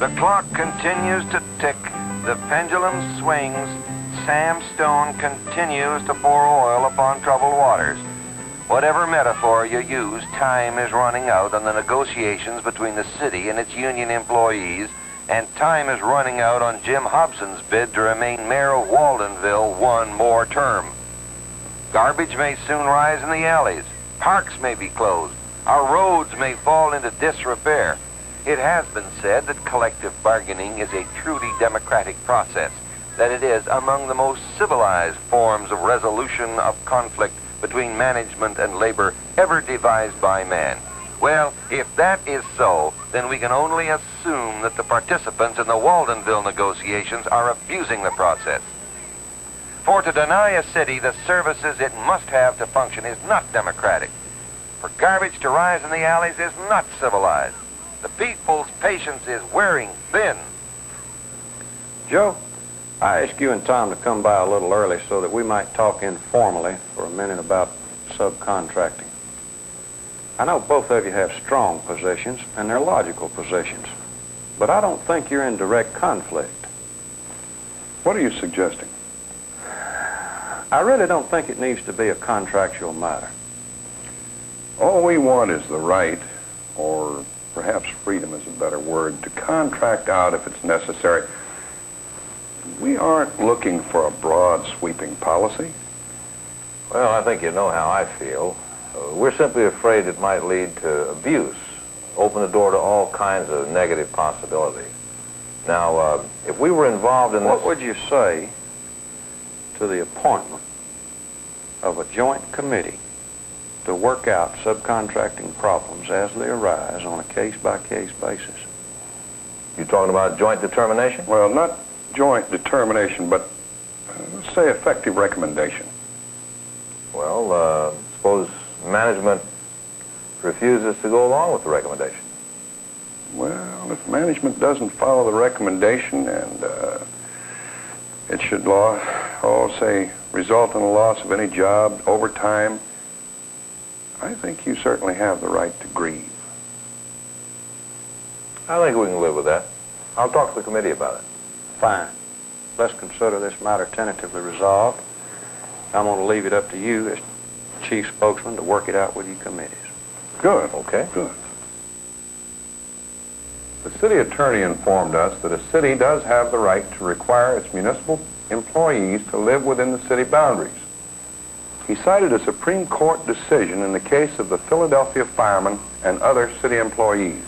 The clock continues to tick. The pendulum swings. Sam Stone continues to pour oil upon troubled waters. Whatever metaphor you use, time is running out on the negotiations between the city and its union employees, and time is running out on Jim Hobson's bid to remain mayor of Waldenville one more term. Garbage may soon rise in the alleys. Parks may be closed. Our roads may fall into disrepair. It has been said that collective bargaining is a truly democratic process, that it is among the most civilized forms of resolution of conflict between management and labor ever devised by man. Well, if that is so, then we can only assume that the participants in the Waldenville negotiations are abusing the process. For to deny a city the services it must have to function is not democratic. For garbage to rise in the alleys is not civilized. The people's patience is wearing thin. Joe, I asked you and Tom to come by a little early so that we might talk informally for a minute about subcontracting. I know both of you have strong positions, and they're logical positions, but I don't think you're in direct conflict. What are you suggesting? I really don't think it needs to be a contractual matter. All we want is the right, or perhaps freedom is a better word, to contract out if it's necessary. We aren't looking for a broad, sweeping policy. Well, I think you know how I feel. We're simply afraid it might lead to abuse, open the door to all kinds of negative possibilities. Now, if we were involved in this... What would you say to the appointment of a joint committee to work out subcontracting problems as they arise on a case-by-case basis? You talking about joint determination? Well, not joint determination, but let's say effective recommendation. Well, suppose management refuses to go along with the recommendation. Well, if management doesn't follow the recommendation and it should result in the loss of any job, overtime, I think you certainly have the right to grieve. I think we can live with that. I'll talk to the committee about it. Fine. Let's consider this matter tentatively resolved. I'm going to leave it up to you as chief spokesman to work it out with your committees. Good. Okay. Good. The city attorney informed us that a city does have the right to require its municipal employees to live within the city boundaries. He cited a Supreme Court decision in the case of the Philadelphia firemen and other city employees.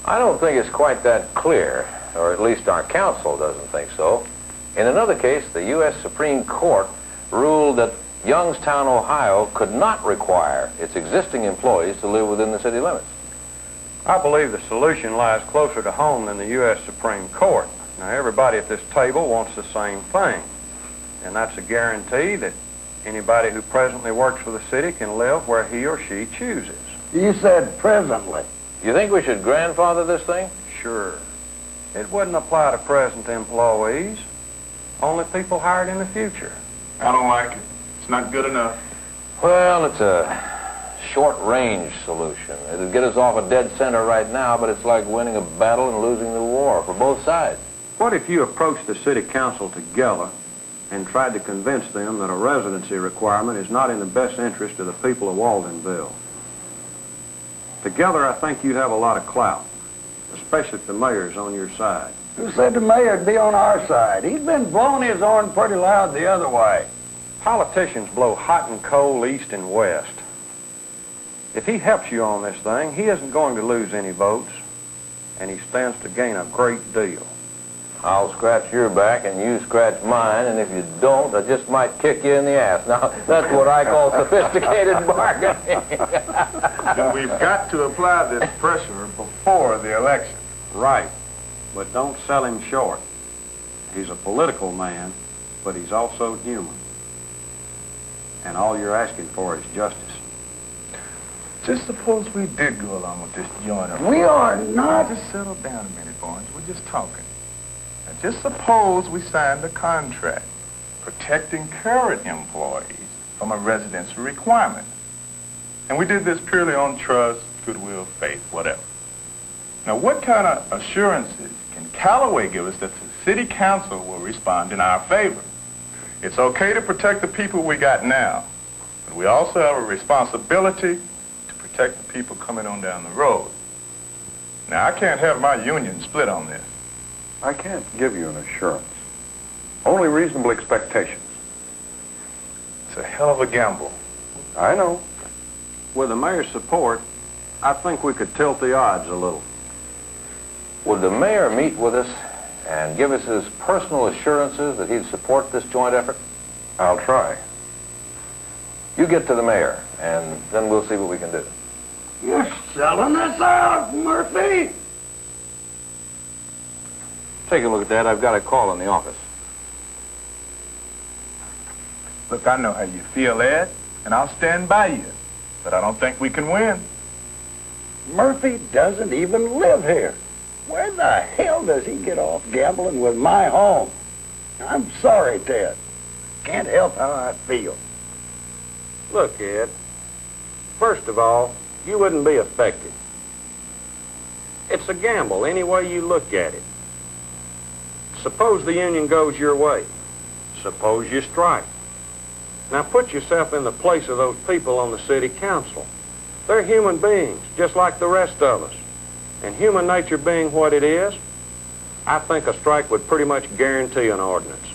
I don't think it's quite that clear, or at least our counsel doesn't think so. In another case, the U.S. Supreme Court ruled that Youngstown, Ohio could not require its existing employees to live within the city limits. I believe the solution lies closer to home than the U.S. Supreme Court. Now, everybody at this table wants the same thing, and that's a guarantee that anybody who presently works for the city can live where he or she chooses. You said presently. You think we should grandfather this thing? Sure. It wouldn't apply to present employees, only people hired in the future. I don't like it. It's not good enough. Well, it's a short-range solution. It'll get us off a dead center right now, but it's like winning a battle and losing the war for both sides. What if you approached the city council together and tried to convince them that a residency requirement is not in the best interest of the people of Waldenville? Together, I think you'd have a lot of clout, especially if the mayor's on your side. Who said the mayor'd be on our side? He's been blowing his horn pretty loud the other way. Politicians blow hot and cold east and west. If he helps you on this thing, he isn't going to lose any votes, and he stands to gain a great deal. I'll scratch your back and you scratch mine, and if you don't, I just might kick you in the ass. Now, that's what I call sophisticated bargaining. And we've got to apply this pressure before the election. Right, but don't sell him short. He's a political man, but he's also human. And all you're asking for is justice. Just suppose we did go along with this joint. We are not. Just settle down a minute, boys. We're just talking. Now, just suppose we signed a contract protecting current employees from a residency requirement. And we did this purely on trust, goodwill, faith, whatever. Now, what kind of assurances can Callaway give us that the city council will respond in our favor? It's okay to protect the people we got now, but we also have a responsibility to protect the people coming on down the road. Now, I can't have my union split on this. I can't give you an assurance. Only reasonable expectations. It's a hell of a gamble. I know. With the mayor's support, I think we could tilt the odds a little. Would the mayor meet with us and give us his personal assurances that he'd support this joint effort? I'll try. You get to the mayor, and then we'll see what we can do. You're selling us out, Murphy. Take a look at that. I've got a call in the office. Look, I know how you feel, Ed, and I'll stand by you, but I don't think we can win. Murphy doesn't even live here. Where the hell does he get off gambling with my home? I'm sorry, Ted. Can't help how I feel. Look, Ed, first of all, you wouldn't be affected. It's a gamble any way you look at it. Suppose the union goes your way. Suppose you strike. Now put yourself in the place of those people on the city council. They're human beings, just like the rest of us. And human nature being what it is, I think a strike would pretty much guarantee an ordinance.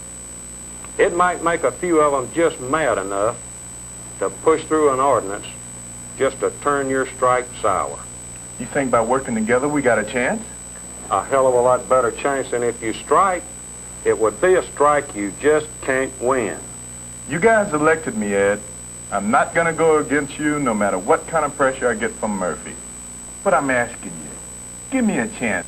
It might make a few of them just mad enough to push through an ordinance just to turn your strike sour. You think by working together we got a chance? A hell of a lot better chance than if you strike. It would be a strike you just can't win. You guys elected me, Ed. I'm not going to go against you no matter what kind of pressure I get from Murphy. But I'm asking you, give me a chance.